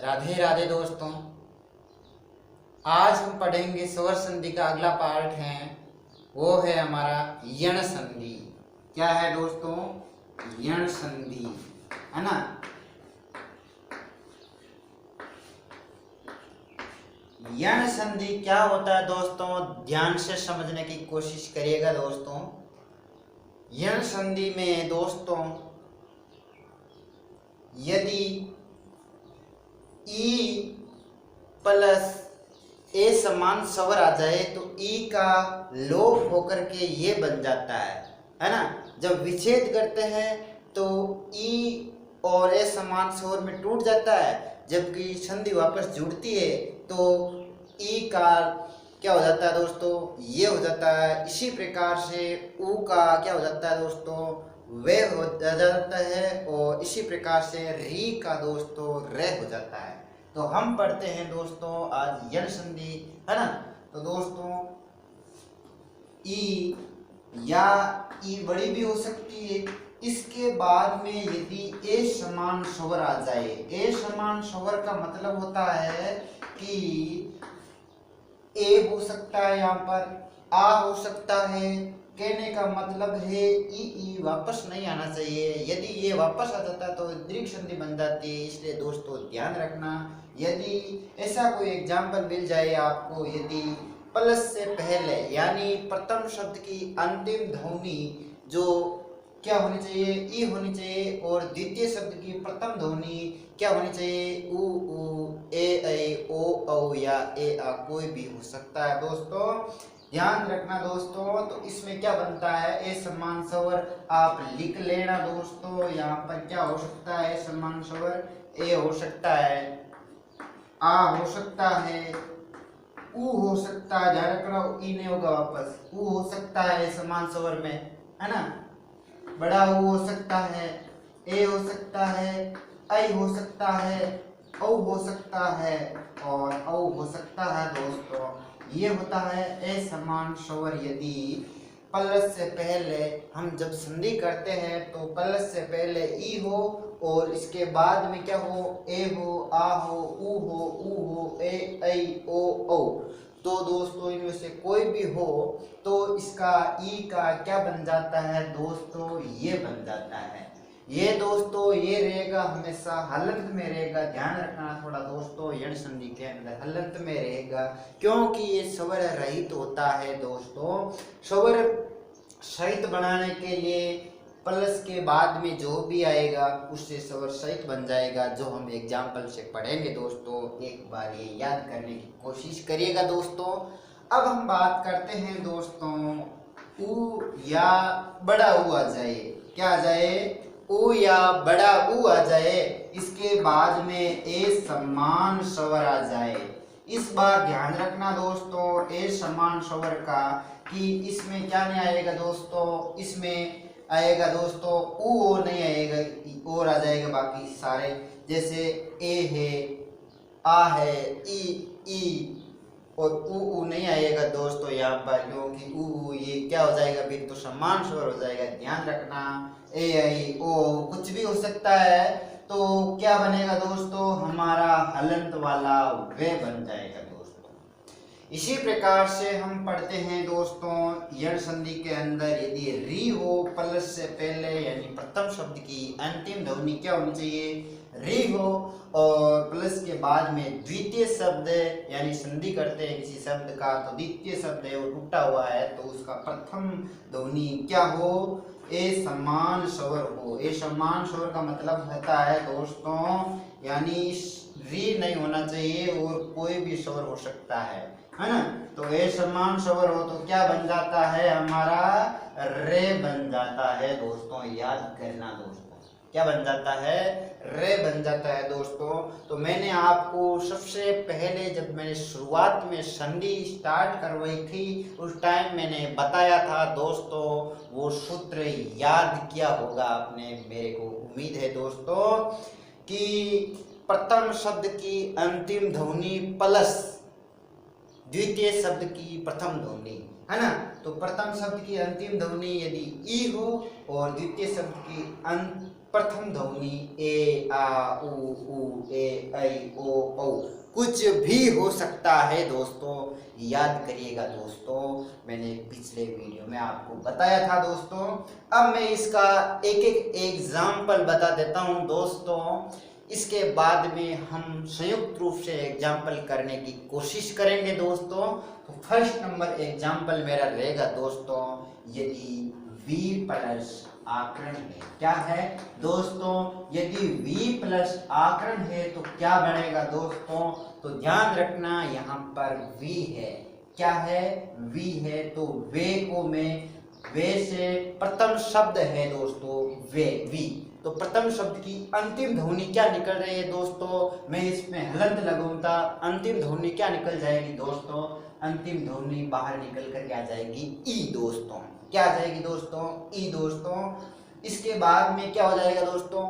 राधे राधे दोस्तों। आज हम पढ़ेंगे स्वर संधि का अगला पार्ट है, वो है हमारा यण संधि। क्या है दोस्तों? यण संधि, है ना। यण संधि क्या होता है दोस्तों, ध्यान से समझने की कोशिश करिएगा दोस्तों। यण संधि में दोस्तों यदि ई प्लस ए समान स्वर आ जाए तो ई का लोप होकर के ये बन जाता है ना। जब विच्छेद करते हैं तो ई और ए समान स्वर में टूट जाता है, जबकि संधि वापस जुड़ती है तो ई का क्या हो जाता है दोस्तों, ये हो जाता है। इसी प्रकार से ऊ का क्या हो जाता है दोस्तों, वे हो जाता है, और इसी प्रकार से री का दोस्तों रे हो जाता है। तो हम पढ़ते हैं दोस्तों आज यण संधि, है ना। तो दोस्तों ई या ई बड़ी भी हो सकती है। इसके बाद में यदि ए समान स्वर आ जाए, ए समान स्वर का मतलब होता है कि ए हो सकता है, यहाँ पर आ हो सकता है। कहने का मतलब है ई वापस नहीं आना चाहिए। यदि ये वापस आ जाता है तो दीर्घ संधि बन जाती है, इसलिए दोस्तों ध्यान रखना। यदि ऐसा कोई एग्जाम्पल मिल जाए आपको, यदि प्लस से पहले यानी प्रथम शब्द की अंतिम ध्वनि जो क्या होनी चाहिए, ई होनी चाहिए, और द्वितीय शब्द की प्रथम ध्वनि क्या होनी चाहिए, उ ए ओ औ या ए आ, कोई भी हो सकता है दोस्तों। ध्यान रखना दोस्तों। तो इसमें क्या बनता है, ए समान स्वर आप लिख लेना दोस्तों। यहाँ पर क्या हो सकता है, ए समान स्वर ए हो सकता है, आ हो सकता है, ऊ हो सकता है। ध्यान रखना ई नहीं होगा वापस, ऊ हो सकता है समान स्वर में, है ना। बड़ा ऊ हो सकता है, ए हो सकता है, ऐ हो सकता है, औ हो सकता है, और औ हो सकता है दोस्तों। ये होता है ए समान स्वर। यदि प्लस से पहले हम जब संधि करते हैं तो प्लस से पहले ई हो और इसके बाद में क्या हो, ए हो, आ हो, ऊ हो, ए ऐ ओ औ। तो दोस्तों इनमें से कोई भी हो तो इसका ई का क्या बन जाता है दोस्तों, ये बन जाता है। ये दोस्तों ये रहेगा हमेशा हलंत में रहेगा। ध्यान रखना थोड़ा दोस्तों, यण संधि के अंदर हलंत में रहेगा, क्योंकि ये स्वर रहित होता है दोस्तों। स्वर सहित बनाने के लिए प्लस के बाद में जो भी आएगा उससे स्वर सहित बन जाएगा, जो हम एग्जाम्पल से पढ़ेंगे दोस्तों। एक बार ये याद करने की कोशिश करिएगा दोस्तों। अब हम बात करते हैं दोस्तों, ऊ या बड़ा ऊ आ जाए, क्या आ जाए, ऊ या बड़ा ऊ आ जाए, इसके बाद में ए समान स्वर आ जाए। इस बार ध्यान रखना दोस्तों ए समान स्वर का, कि इसमें क्या नहीं आएगा दोस्तों, इसमें आएगा दोस्तों ऊ नहीं आएगा, और आ जाएगा बाकी सारे, जैसे ए है, आ है, ई और ऊ नहीं आएगा दोस्तों यहाँ पर, क्योंकि ऊ ये क्या हो जाएगा, फिर तो समान स्वर हो जाएगा। ध्यान रखना ए आई ओ कुछ भी हो सकता है, तो क्या बनेगा दोस्तों, हमारा हलंत वाला वे बन जाएगा दोस्तों। इसी प्रकार से हम पढ़ते हैं दोस्तों यण संधि के अंदर, यदि री हो प्लस से पहले यानी प्रथम शब्द की अंतिम ध्वनि क्या होनी चाहिए, री हो, और प्लस के बाद में द्वितीय शब्द यानी संधि करते हैं किसी शब्द का, तो द्वितीय शब्द है वो टूटा हुआ है तो उसका प्रथम ध्वनि क्या हो, ए समान स्वर हो। ए समान स्वर का मतलब होता है दोस्तों, यानी री नहीं होना चाहिए और कोई भी स्वर हो सकता है ना। तो ए समान स्वर हो तो क्या बन जाता है, हमारा रे बन जाता है दोस्तों। याद करना दोस्तों, क्या बन जाता है, रे बन जाता है दोस्तों। तो मैंने आपको सबसे पहले जब मैंने शुरुआत में संधि स्टार्ट करवाई थी उस टाइम मैंने बताया था दोस्तों, वो सूत्र याद किया होगा आपने, मेरे को उम्मीद है दोस्तों, कि प्रथम शब्द की अंतिम ध्वनि प्लस द्वितीय शब्द की प्रथम ध्वनि, है ना। तो प्रथम शब्द की अंतिम ध्वनि यदि ई हो और द्वितीय शब्द की प्रथम ध्वनि ए आ उ ए ऐ ओ औ कुछ भी हो सकता है दोस्तों, याद करिएगा दोस्तों, मैंने पिछले वीडियो में आपको बताया था दोस्तों। अब मैं इसका एक एक एग्जाम्पल बता देता हूं दोस्तों, इसके बाद में हम संयुक्त रूप से एग्जाम्पल करने की कोशिश करेंगे दोस्तों। तो फर्स्ट नंबर एग्जाम्पल मेरा रहेगा दोस्तों, यदि V प्लस आकरण है, क्या है दोस्तों, यदि V प्लस आकरण है तो क्या बनेगा दोस्तों, तो ध्यान रखना यहाँ पर V है, क्या है, V है, तो वे को मैं वे से प्रथम शब्द है दोस्तों वे V, तो प्रथम शब्द की अंतिम ध्वनि क्या निकल रही है दोस्तों, मैं इसमें हलंत लगाऊंगा, अंतिम ध्वनि क्या निकल जाएगी दोस्तों, अंतिम ध्वनि बाहर निकल कर क्या जाएगी ई दोस्तों, क्या आ जाएगी दोस्तों ई दोस्तों। इसके बाद में क्या हो जाएगा दोस्तों,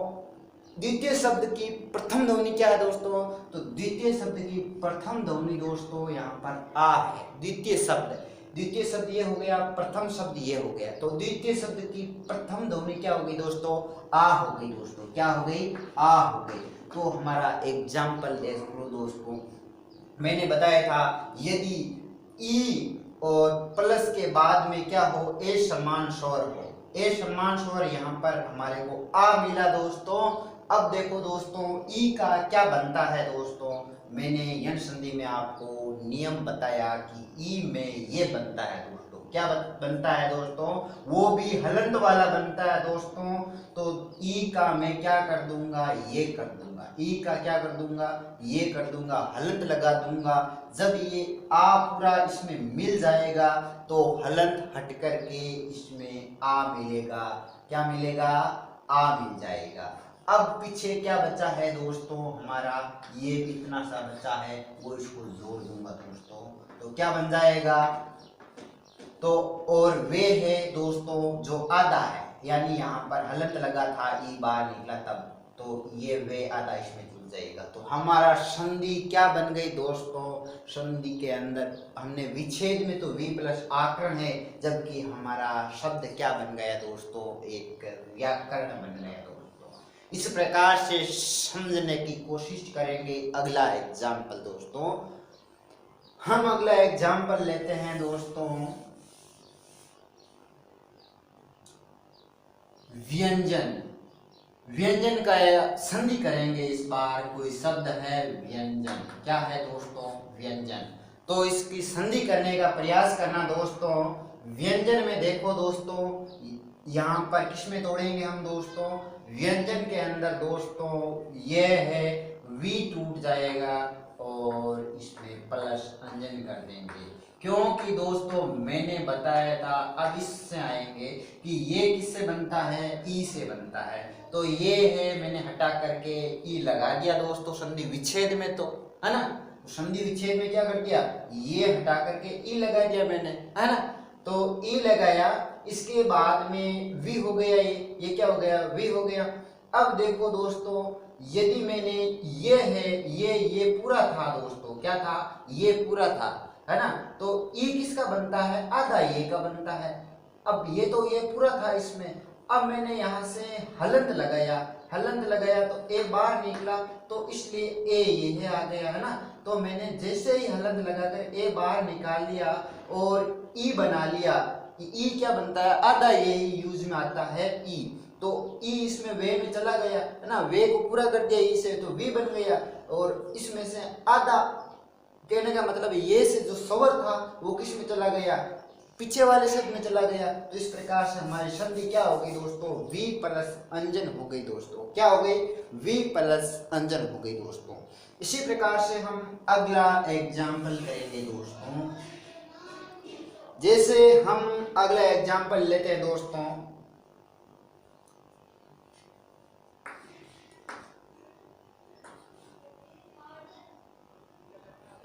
द्वितीय शब्द की प्रथम ध्वनि क्या है दोस्तों, तो द्वितीय शब्द की प्रथम ध्वनि दोस्तों यहाँ पर आ है, द्वितीय शब्द ये हो गया, प्रथम शब्द ये हो गया, तो द्वितीय शब्द की प्रथम ध्वनि क्या हो गई दोस्तों, आ हो गई दोस्तों, क्या हो गई, आ हो गई। तो हमारा एग्जाम्पल देख लो दोस्तों, मैंने बताया था यदि ई और प्लस के बाद में क्या हो, ए समान स्वर हो, ए समान स्वर यहाँ पर हमारे को आ मिला दोस्तों। अब देखो दोस्तों ई का क्या बनता है दोस्तों, मैंने यन संधि में आपको नियम बताया कि ई में ये बनता है दोस्तों, क्या बनता है दोस्तों, वो भी हलंत वाला बनता है दोस्तों। तो ई का मैं क्या कर दूंगा, ये कर दूंगा, ई का क्या कर दूंगा, ये कर दूंगा, हलंत लगा दूंगा। जब ये आ पूरा इसमें मिल जाएगा तो हलंत हट करके इसमें आ मिलेगा, क्या मिलेगा, आ मिल जाएगा। अब पीछे क्या बचा है दोस्तों हमारा, ये इतना सा बचा है, वो इसको जोड़ दूंगा दोस्तों, तो क्या बन जाएगा, तो और वे है दोस्तों जो आधा है, यानी यहाँ पर हलंत लगा था, ई बाहर निकला तब, तो ये वे आधा इसमें जुड़ जाएगा। तो हमारा संधि क्या बन गई दोस्तों, संधि के अंदर हमने विच्छेद में तो V प्लस आकरण है, जबकि हमारा शब्द क्या बन गया दोस्तों, एक व्याकरण बन गया दोस्तों। इस प्रकार से समझने की कोशिश करेंगे। अगला एग्जाम्पल दोस्तों, हम अगला एग्जाम्पल लेते हैं दोस्तों, व्यंजन, व्यंजन का संधि करेंगे इस बार। कोई शब्द है व्यंजन, क्या है दोस्तों, व्यंजन, तो इसकी संधि करने का प्रयास करना दोस्तों। व्यंजन में देखो दोस्तों, यहाँ पर किसमें तोड़ेंगे हम दोस्तों, व्यंजन के अंदर दोस्तों ये है V टूट जाएगा और इसमें प्लस अंजन कर देंगे, क्योंकि दोस्तों मैंने बताया था, अब इससे आएंगे कि ये किससे बनता है, ई से बनता है, तो ये है, मैंने हटा करके ई लगा दिया दोस्तों संधि विच्छेद में, तो है ना, संधि विच्छेद में क्या कर दिया, ये हटा करके ई लगा दिया मैंने, है ना, तो ई लगाया, इसके बाद में V हो गया, ये क्या हो गया, V हो गया। अब देखो दोस्तों, यदि मैंने ये है, ये पूरा था दोस्तों, क्या था, ये पूरा था, है ना, तो ई किसका बनता है, आधा ये का बनता है। अब ये तो ये पूरा था इसमें, अब मैंने यहाँ से हलंत लगाया, हलंत लगाया तो ए बाहर निकला, तो इसलिए ए ये आ गया, है ना, तो मैंने जैसे ही हलंत लगाकर ए बाहर निकाल लिया और ई बना लिया, ई क्या बनता है, आधा ये यूज में आता है ई, तो ई इसमें वे में चला गया, है ना, वे को पूरा कर दिया ई से, तो वी बन गया, और इसमें से आधा, कहने का मतलब ये से जो स्वर था वो किस में चला गया, पीछे वाले शब्द में चला गया। तो इस प्रकार से हमारी संधि क्या हो गई दोस्तों, V प्लस अंजन हो गई दोस्तों, क्या हो गई, V प्लस अंजन हो गई दोस्तों। इसी प्रकार से हम अगला एग्जाम्पल करेंगे दोस्तों, जैसे हम अगला एग्जाम्पल लेते हैं दोस्तों,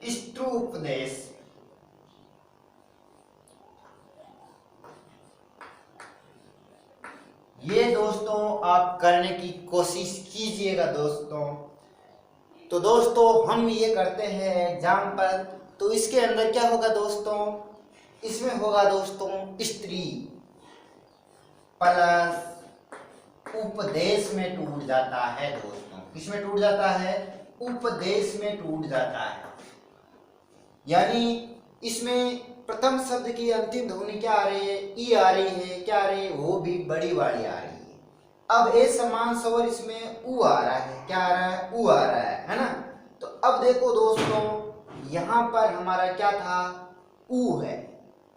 स्त्रोपदेश, ये दोस्तों आप करने की कोशिश कीजिएगा दोस्तों। तो दोस्तों हम ये करते हैं एग्जाम्पल, तो इसके अंदर क्या होगा दोस्तों, इसमें होगा दोस्तों स्त्री प्लस उपदेश में टूट जाता है दोस्तों। किसमें टूट जाता है? उपदेश में टूट जाता है। यानी इसमें प्रथम शब्द की अंतिम ध्वनि क्या आ रही है? ई आ रही है। क्या आ रही है? वो भी बड़ी वाली आ रही है। अब ए समान स्वर इसमें ऊ आ रहा है। क्या आ रहा है? ऊ आ रहा है ना। तो अब देखो दोस्तों, यहां पर हमारा क्या था? ऊ है।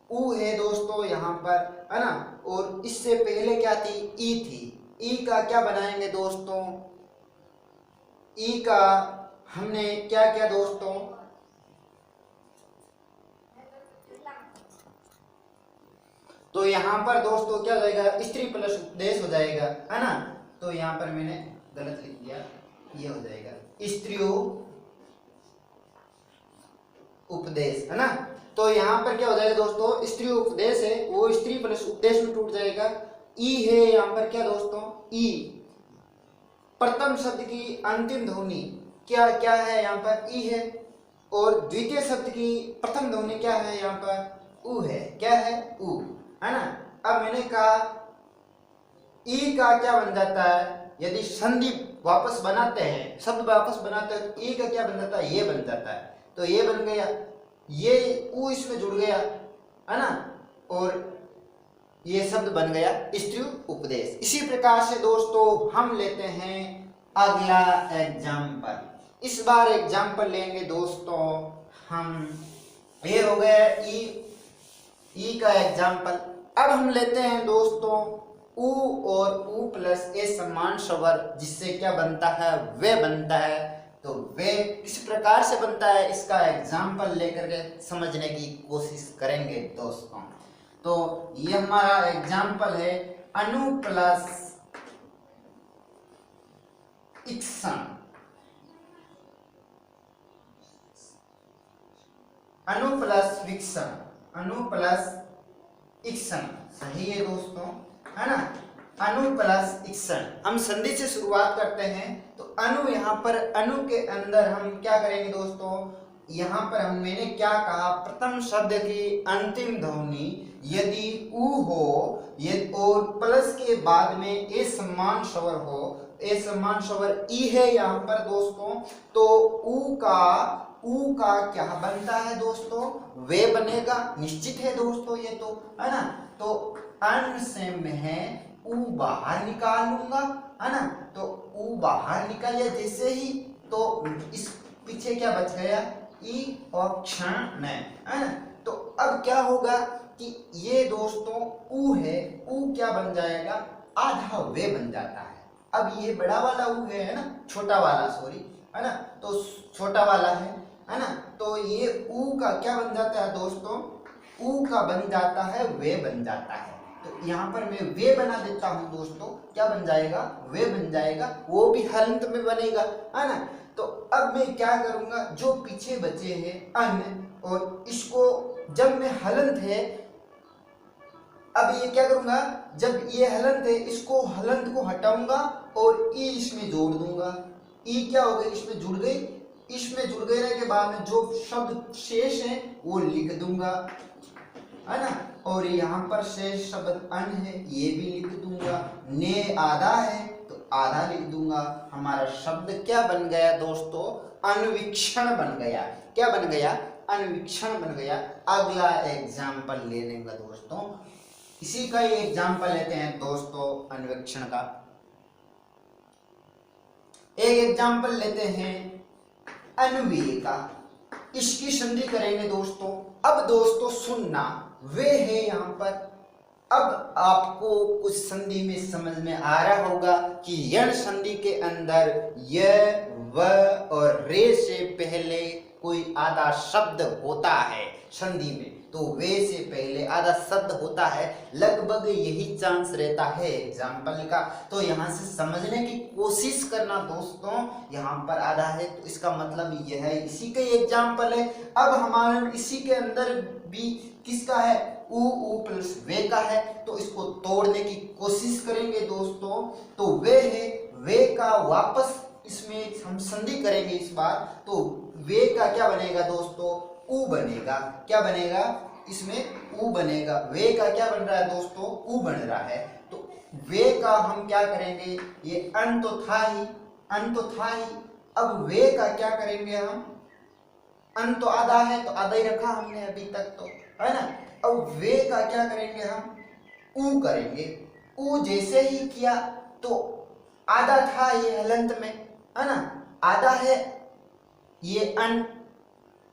ऊ है दोस्तों यहां पर, है ना। और इससे पहले क्या थी? ई थी। ई का क्या बनाएंगे दोस्तों? ई का हमने क्या किया दोस्तों? तो यहाँ पर दोस्तों क्या हो जाएगा? स्त्री प्लस उपदेश हो जाएगा, है ना। तो यहाँ पर मैंने गलत लिख दिया, ये हो जाएगा स्त्रियो उपदेश, है ना। तो यहाँ पर क्या हो जाएगा दोस्तों? स्त्री उपदेश है, वो स्त्री प्लस उपदेश में टूट जाएगा। ई है यहाँ पर क्या दोस्तों? ई प्रथम शब्द की अंतिम ध्वनि क्या क्या है? यहाँ पर ई है। और द्वितीय शब्द की प्रथम ध्वनि क्या है? यहाँ पर ऊ है। क्या है? ऊ, है ना। अब मैंने कहा ई का क्या बन जाता है? यदि संधि वापस बनाते हैं, शब्द वापस बनाते हैं, तो ई का क्या बन जाता है? ये बन जाता है। तो ये बन गया, ये ऊ इसमें जुड़ गया, है ना। और ये शब्द बन गया स्त्री उपदेश। इसी प्रकार से दोस्तों हम लेते हैं अगला एग्जाम्पल। इस बार एग्जाम्पल लेंगे दोस्तों हम, ये हो गया ई का एग्जाम्पल। अब हम लेते हैं दोस्तों ऊ और ऊ प्लस ए समान स्वर, जिससे क्या बनता है? वे बनता है। तो वे किस प्रकार से बनता है, इसका एग्जाम्पल लेकर के समझने की कोशिश करेंगे दोस्तों। तो ये हमारा एग्जाम्पल है अनु प्लस इक्सन। अनु प्लस विक्सन, अनु प्लस इक्सन, सही है दोस्तों, है ना। अनु प्लस इक्सन, हम संधि से शुरुआत करते हैं। तो अनु, यहाँ पर अनु के अंदर हम क्या करेंगे दोस्तों? यहाँ पर मैंने क्या कहा? प्रथम शब्द की अंतिम ध्वनि यदि ऊ हो और प्लस के बाद में ए समान स्वर हो, ए समान स्वर ई है यहाँ पर दोस्तों, तो ऊ का क्या बनता है दोस्तों? वे बनेगा, निश्चित है दोस्तों ये तो, है ना। तो अन से मैं ऊ बाहर निकाल लूंगा, है ना। तो ऊ बाहर निकल गया जैसे ही, तो इस पीछे क्या बच गया? ई और क्षण, है ना। तो अब क्या होगा कि ये दोस्तों ऊ है, ऊ क्या बन जाएगा? आधा वे बन जाता है। अब ये बड़ा वाला ऊ है ना, छोटा वाला, सॉरी, है ना। तो छोटा वाला है ना। तो ये ऊ का क्या बन जाता है दोस्तों? ऊ का बन जाता है वे बन जाता है। तो यहाँ पर मैं वे बना देता हूँ दोस्तों, क्या बन जाएगा? वे बन जाएगा, वो भी हलंत में बनेगा, है ना। तो अब मैं क्या करूंगा? जो पीछे बचे हैं अन्न, और इसको जब मैं हलंत है, अब ये क्या करूंगा? जब ये हलंत है, इसको हलंत को हटाऊंगा और ई इसमें जोड़ दूंगा। ई क्या हो गई? इसमें जुड़ गई। इसमें जुड़ गए के बाद में जो शब्द शेष है वो लिख दूंगा, है ना। और यहाँ पर शेष शब्द अन है, ये भी लिख दूंगा। ने आधा है तो आधा लिख दूंगा। हमारा शब्द क्या बन गया दोस्तों? अन्वीक्षण बन गया। क्या बन गया? अन्वीक्षण बन गया। अगला एग्जाम्पल ले लेंगे दोस्तों, इसी का ही एग्जाम्पल लेते हैं दोस्तों अन्वीक्षण का। एक एग्जाम्पल लेते हैं अन्वीय का, इसकी संधि करेंगे दोस्तों। अब दोस्तों सुनना, वे है यहाँ पर। अब आपको कुछ संधि में समझ में आ रहा होगा कि यण संधि के अंदर य, व और रे से पहले कोई आधा शब्द होता है संधि में, तो वे से पहले आधा शब्द होता है। लगभग यही चांस रहता है एग्जाम्पल का। तो यहाँ से समझने की कोशिश करना दोस्तों। यहाँ पर आधा है तो इसका मतलब यह है, इसी का एग्जाम्पल है। अब हमारे इसी के अंदर भी किसका है? ऊ प्लस वे का है। तो इसको तोड़ने की कोशिश करेंगे दोस्तों। तो वे है, वे का वापस इसमें हम संधि करेंगे इस बार। तो वे का क्या बनेगा दोस्तों? ऊ बनेगा। क्या बनेगा? इसमें ऊ बनेगा। वे का क्या बन रहा है दोस्तों, ऊ बन रहा है। तो वे का हम क्या करेंगे, ये अन तो था ही, अन तो था ही, अब वे का क्या करेंगे हम, अन तो आधा है तो आधा ही रखा हमने अभी तक तो, है ना। अब वे का क्या करेंगे हम, ऊ करेंगे। ऊ जैसे ही किया तो आधा था ये हलंत में, है ना, आधा है, ये अन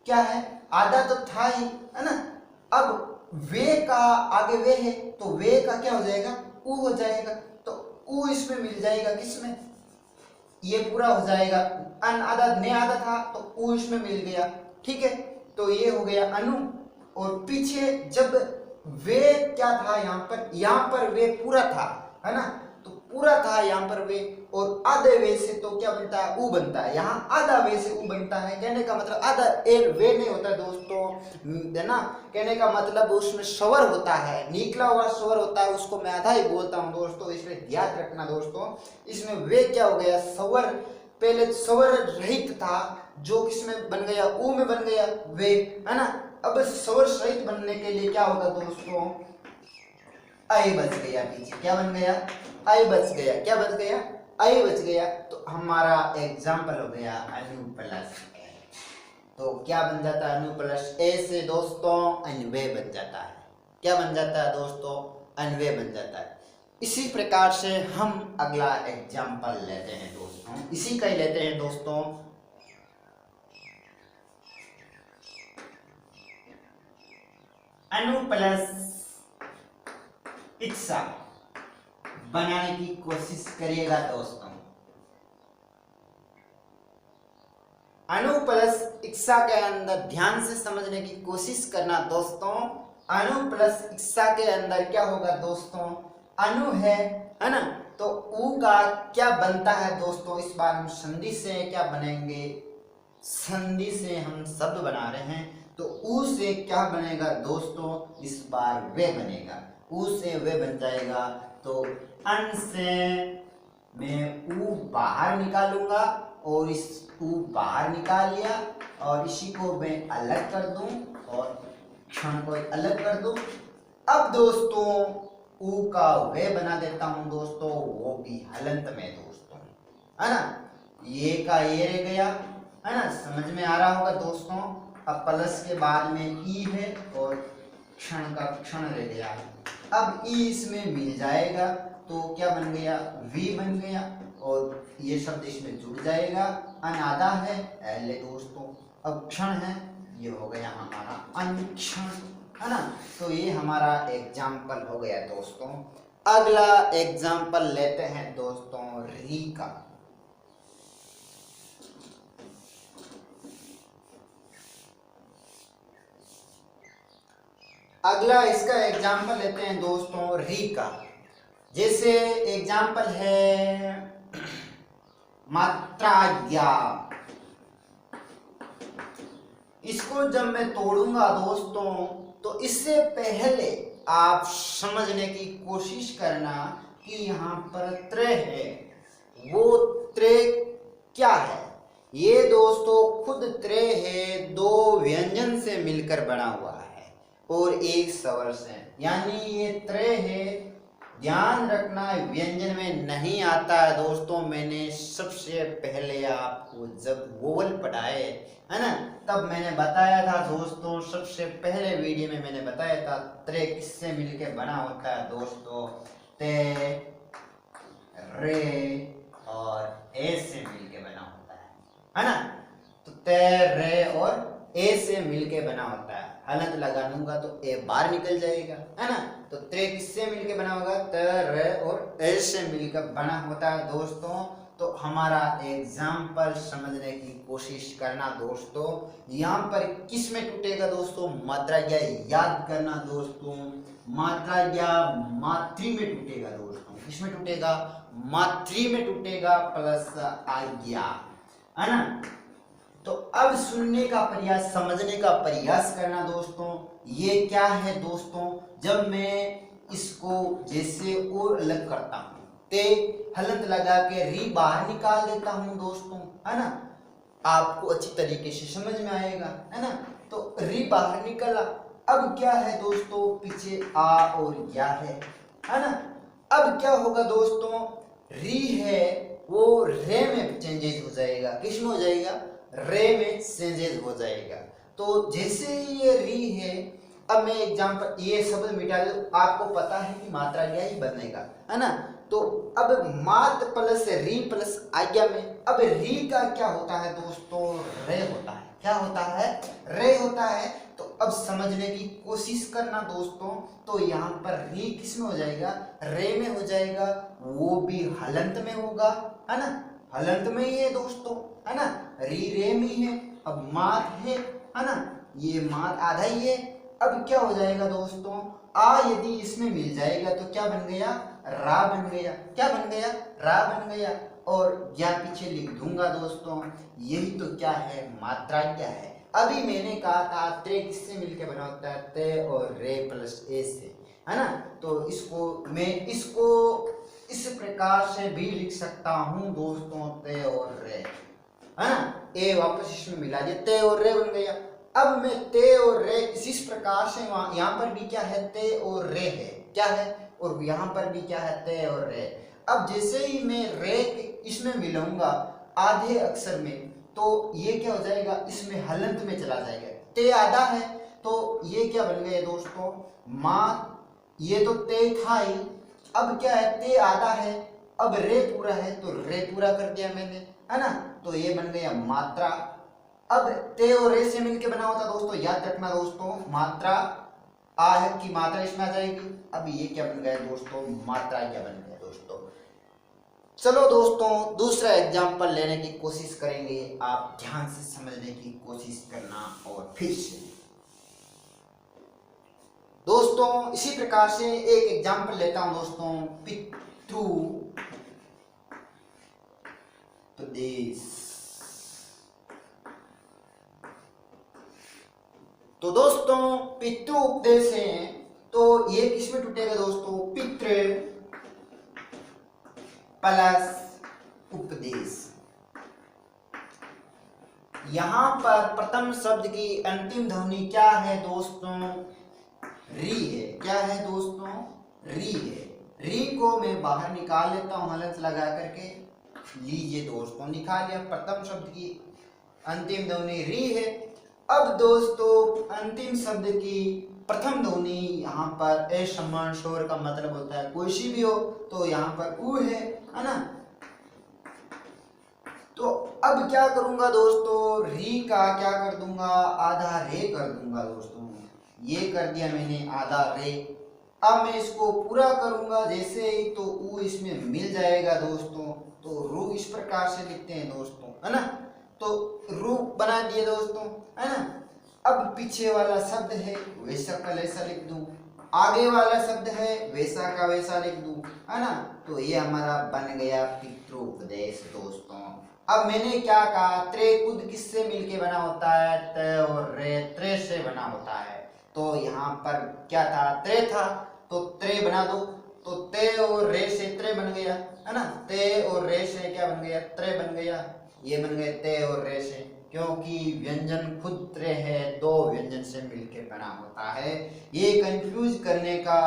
क्या है, आधा तो था ही, है ना। अब वे का आगे वे है तो वे का क्या हो जाएगा, ऊ हो जाएगा। तो ऊ इसमें मिल जाएगा, किसमें, ये पूरा हो जाएगा। अन आधा ने आधा था तो ऊ इसमें मिल गया, ठीक है। तो ये हो गया अनु। और पीछे जब वे क्या था, यहाँ पर वे पूरा था, है ना, तो पूरा था यहाँ पर वे, और आधे वे से तो क्या बनता है, ऊ बनता है। यहाँ आधा वे से ऊ बनता है, कहने का मतलब आधा एक वे नहीं होता दोस्तों, है ना। कहने का मतलब उसमें स्वर होता है, निकला हुआ स्वर होता है, उसको मैं आधा ही बोलता हूँ दोस्तों, इसलिए ध्यान रखना दोस्तों। इसमें वे क्या हो गया, स्वर, पहले स्वर रहित था जो किसमें बन गया, ऊ में बन गया वे, है ना। अब स्वर सहित बनने के लिए क्या होगा दोस्तों, आई बच गया पीछे, क्या बन गया, आई बच गया, क्या बच गया, आई बच गया। तो हमारा एग्जाम्पल हो गया अनु प्लस ए। तो क्या बन जाता है, अनु प्लस ए से दोस्तों अन्वय बन जाता है। क्या बन जाता है दोस्तों, अन्वय बन जाता है। इसी प्रकार से हम अगला एग्जाम्पल लेते हैं दोस्तों, इसी का ही लेते हैं दोस्तों। अनु प्लस इक्सा बनाने की कोशिश करिएगा दोस्तों। अनु प्लस इक्सा के अंदर ध्यान से समझने की कोशिश करना दोस्तों। अनु प्लस इक्सा के अंदर क्या होगा दोस्तों, अनु है ना, तो ऊ का क्या बनता है दोस्तों, इस बार हम संधि से क्या बनेंगे, संधि से हम शब्द बना रहे हैं। तो ऊ से क्या बनेगा दोस्तों, इस बार वे बनेगा, ऊ से वे बन जाएगा। तो अन से मैं ऊ बाहर निकालूंगा और इस ऊ बाहर निकाल लिया, और इसी को मैं अलग कर दूं और क्षण को अलग कर दूं। अब दोस्तों ऊ का वे बना देता हूं दोस्तों, वो भी हलंत में दोस्तों, है ना। ये का ये रह गया, है ना, समझ में आ रहा होगा दोस्तों। अब प्लस के बाद में ई है और क्षण का क्षण रह गया। अब ई इसमें मिल जाएगा तो क्या बन गया, वी बन गया, और ये शब्द इसमें जुड़ जाएगा। अनादा है एल दोस्तों, अब क्षण है, ये हो गया हमारा अनक्षण, है ना। तो ये हमारा एग्जाम्पल हो गया दोस्तों। अगला एग्जाम्पल लेते हैं दोस्तों री का। अगला इसका एग्जाम्पल लेते हैं दोस्तों री का। जैसे एग्जाम्पल है मात्रा या, इसको जब मैं तोड़ूंगा दोस्तों तो इससे पहले आप समझने की कोशिश करना कि यहाँ पर त्रय है, वो त्रय क्या है। ये दोस्तों खुद त्रय है, दो व्यंजन से मिलकर बना हुआ है और एक स्वर से, यानी ये त्रय है। ध्यान रखना व्यंजन में नहीं आता है दोस्तों। मैंने सबसे पहले आपको जब वोवल पढ़ाए है ना, तब मैंने बताया था दोस्तों, सबसे पहले वीडियो में मैंने बताया था त्रय किससे मिलके बना होता है दोस्तों, ते रे और ए से मिलके बना होता है ना। तो ते रे और ए से मिलके बना होता है। हलंत लगा दूंगा तो ए बाहर निकल जाएगा, है ना। तो त्रय किससे मिलके बना होगा, त र और ए से मिलकर बना होता है दोस्तों। तो हमारा एग्जाम्पल समझने की कोशिश करना दोस्तों। यहाँ पर किस में टूटेगा दोस्तों, मात्रा या याद करना दोस्तों। मात्रा या मातृ में टूटेगा दोस्तों। किस में टूटेगा, मातृ में टूटेगा प्लस आज्ञा, है ना। तो अब सुनने का प्रयास, समझने का प्रयास करना दोस्तों। ये क्या है दोस्तों, जब मैं इसको जैसे और अलग करता हूं, ते हलंत लगा के री बाहर निकाल देता हूं दोस्तों, है ना। आपको अच्छी तरीके से समझ में आएगा, है ना। तो री बाहर निकला, अब क्या है दोस्तों, पीछे आ और या है ना। अब क्या होगा दोस्तों, री है वो रे में चेंजेस हो जाएगा। किस में हो जाएगा, रे में चेंजेस हो जाएगा। तो जैसे ही ये री है, अब मैं एग्जांपल ये शब्द मिटा दूं, आपको पता है कि मात्रा क्या ही बनेगा, है ना। तो अब मात प्लस री प्लस आज्ञा में, अब री का क्या होता है दोस्तों, रे होता है। क्या होता है, रे होता है। तो अब समझने की कोशिश करना दोस्तों, तो यहाँ पर री किस में हो जाएगा, रे में हो जाएगा, वो भी हलंत में होगा, है ना, हलंत में ही है दोस्तों, है ना, री रे में ही है। अब मात है ना, ये मात आधा ही है। अब क्या हो जाएगा दोस्तों, आ यदि इसमें मिल जाएगा तो क्या बन गया, रा बन गया। क्या बन गया, रा बन गया। और या पीछे लिख दूंगा दोस्तों, यही तो क्या है, मात्रा क्या है। अभी मैंने कहा था ते किससे मिलके बना होता है, ते और रे प्लस ए से, है ना। तो इसको मैं इसको इस प्रकार से भी लिख सकता हूं दोस्तों, ते और रे, है ना, ए वापस इसमें मिला दिया, ते और रे बन गया। अब मैं ते और रे इस प्रकार से, यहाँ पर भी क्या है, ते और रे है, क्या है, और यहाँ पर भी क्या है, ते और रे। अब जैसे ही मैं रे इसमें मिलाऊंगा आधे अक्षर में, तो ये क्या हो जाएगा, इसमें हलंत में चला जाएगा। ते आधा है तो ये क्या बन गया दोस्तों, माँ, ये तो ते था ही, अब क्या है, ते आधा है, अब रे पूरा है तो रे पूरा कर दिया मैंने, है ना। तो ये बन गया मात्रा। अब ते और रे से मिलके बना होता दोस्तों, याद रखना दोस्तों, मात्रा आ है की मात्रा इसमें आ जाएगी। अब ये क्या बन गया दोस्तों, मात्रा क्या बन गया दोस्तों। चलो दोस्तों दूसरा एग्जांपल लेने की कोशिश करेंगे, आप ध्यान से समझने की कोशिश करना। और फिर से दोस्तों इसी प्रकार से एक एग्जांपल लेता हूं दोस्तों, पितृ उपदेश। तो दोस्तों पितृ उपदेश है, तो ये किसमें टूटेगा दोस्तों, पितृ प्लस उपदेश। यहां पर प्रथम शब्द की अंतिम ध्वनि क्या है दोस्तों, री है। क्या है दोस्तों, री है। री को मैं बाहर निकाल लेता हूं हलंत लगा करके, लीजिए दोस्तों निकाल लिया। प्रथम शब्द की अंतिम ध्वनि री है। अब दोस्तों अंतिम शब्द की प्रथम ध्वनि यहाँ पर ए समान स्वर का मतलब होता है कोई सी भी हो, तो यहाँ पर उ है ना। तो अब क्या करूंगा दोस्तों, री का क्या कर दूंगा, आधा रे कर दूंगा दोस्तों। ये कर दिया मैंने आधा रे। अब मैं इसको पूरा करूंगा जैसे ही, तो उ इसमें मिल जाएगा दोस्तों। तो रू इस प्रकार से लिखते हैं दोस्तों, है ना। तो रू बना दिए दोस्तों, है ना। अब पीछे वाला शब्द है वैसा का वैसा लिख दूं, आगे वाला शब्द है वैसा का वैसा लिख दूं, है ना। तो ये हमारा बन गया पितृोपदेश दोस्तों। अब मैंने क्या कहा, त्रे कुद किससे मिलके बना होता है, त और रे त्रे से बना होता है। तो यहाँ पर क्या था, त्रे था, तो त्रे बना दो। तो ते और रे से त्रे बन गया, है ना। ते और रे से क्या बन गया, त्रे बन गया। ये बन गए ते और रे से, क्योंकि व्यंजन खुद त्रे है, दो व्यंजन से मिलके बना होता है। ये कंफ्यूज करने का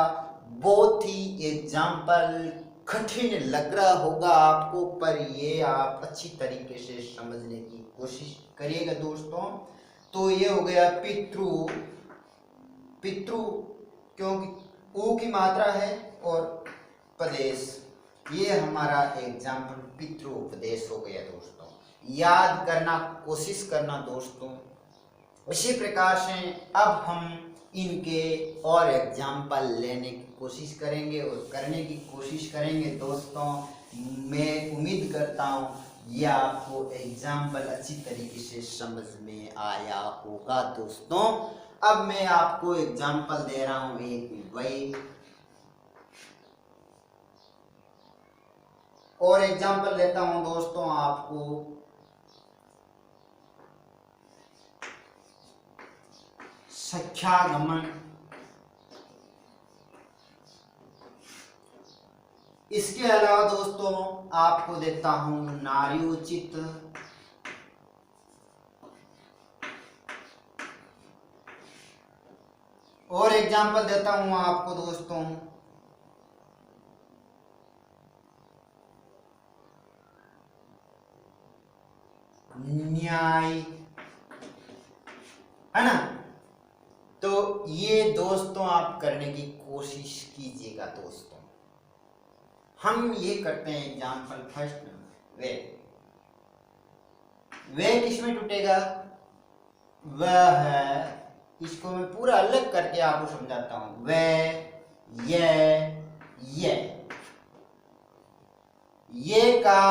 बहुत ही एग्जाम्पल कठिन लग रहा होगा आपको, पर ये आप अच्छी तरीके से समझने की कोशिश करिएगा दोस्तों। तो ये हो गया पितृ, पितृ क्योंकि ऊ की मात्रा है, और प्रदेश, ये हमारा एग्जाम्पल पितृ उपदेश हो गया दोस्तों। याद करना कोशिश करना दोस्तों। इसी प्रकार से अब हम इनके और एग्जाम्पल लेने की कोशिश करेंगे और करने की कोशिश करेंगे दोस्तों। मैं उम्मीद करता हूँ ये आपको एग्जाम्पल अच्छी तरीके से समझ में आया होगा दोस्तों। अब मैं आपको एग्जाम्पल दे रहा हूँ एक वही, और एग्जाम्पल देता हूँ दोस्तों आपको सख्यागमन। इसके अलावा दोस्तों आपको देता हूं नार्योचित, एग्जांपल देता हूं आपको दोस्तों। न्याय, है ना। तो ये दोस्तों आप करने की कोशिश कीजिएगा दोस्तों। हम ये करते हैं एग्जांपल फर्स्ट वे। वे किसमें टूटेगा? वह है, इसको मैं पूरा अलग करके आपको समझाता हूं। वे, ये का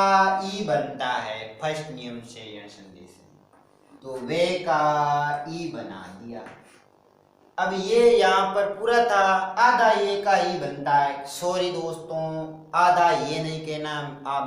ई बनता है फर्स्ट नियम से या संधि से, तो वे का ई बना दिया। अब ये यहाँ पर पूरा था, आधा ये का ही बनता है। सॉरी दोस्तों, आधा ये नहीं कहना,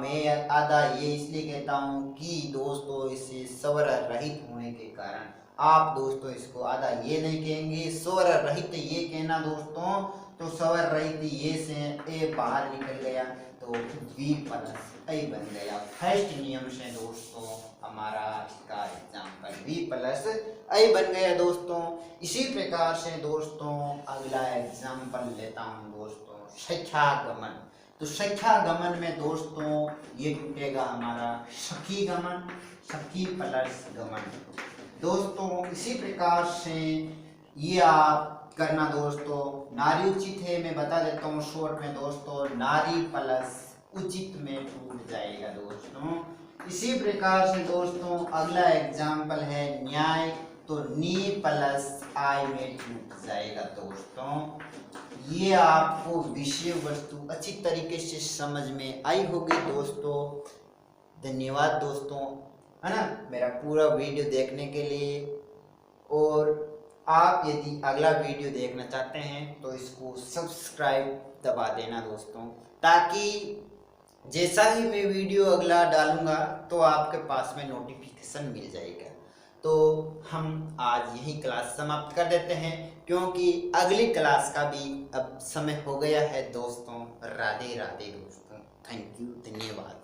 मैं आधा ये इसलिए कहता हूँ कि दोस्तों इसे स्वर रहित होने के कारण आप दोस्तों इसको आधा ये नहीं कहेंगे, स्वर रहित ये कहना दोस्तों। तो स्वर रहित ये से ए बाहर निकल गया, तो वी प्लस ए बन गया फर्स्ट नियम से दोस्तों। हमारा इसका एग्जाम्पल वी प्लस ए बन गया दोस्तों। इसी प्रकार से दोस्तों अगला एग्जाम्पल लेता हूं दोस्तों, शिक्षा गमन। तो शिक्षा गमन में दोस्तों ये टूटेगा हमारा सखी गमन, सखी प्लस गमन दोस्तों। इसी प्रकार से ये आप करना दोस्तों। नारी उचित है, मैं बता देता हूँ शॉर्ट में दोस्तों, नारी प्लस उचित में टूट जाएगा दोस्तों। इसी प्रकार से दोस्तों अगला एग्जाम्पल है न्याय, तो नी प्लस आई में टूट जाएगा दोस्तों। ये आपको विषय वस्तु अच्छी तरीके से समझ में आई होगी दोस्तों। धन्यवाद दोस्तों, है ना, मेरा पूरा वीडियो देखने के लिए। और आप यदि अगला वीडियो देखना चाहते हैं तो इसको सब्सक्राइब दबा देना दोस्तों, ताकि जैसा ही मैं वीडियो अगला डालूंगा तो आपके पास में नोटिफिकेशन मिल जाएगा। तो हम आज यही क्लास समाप्त कर देते हैं, क्योंकि अगली क्लास का भी अब समय हो गया है दोस्तों। राधे राधे दोस्तों, थैंक यू, धन्यवाद।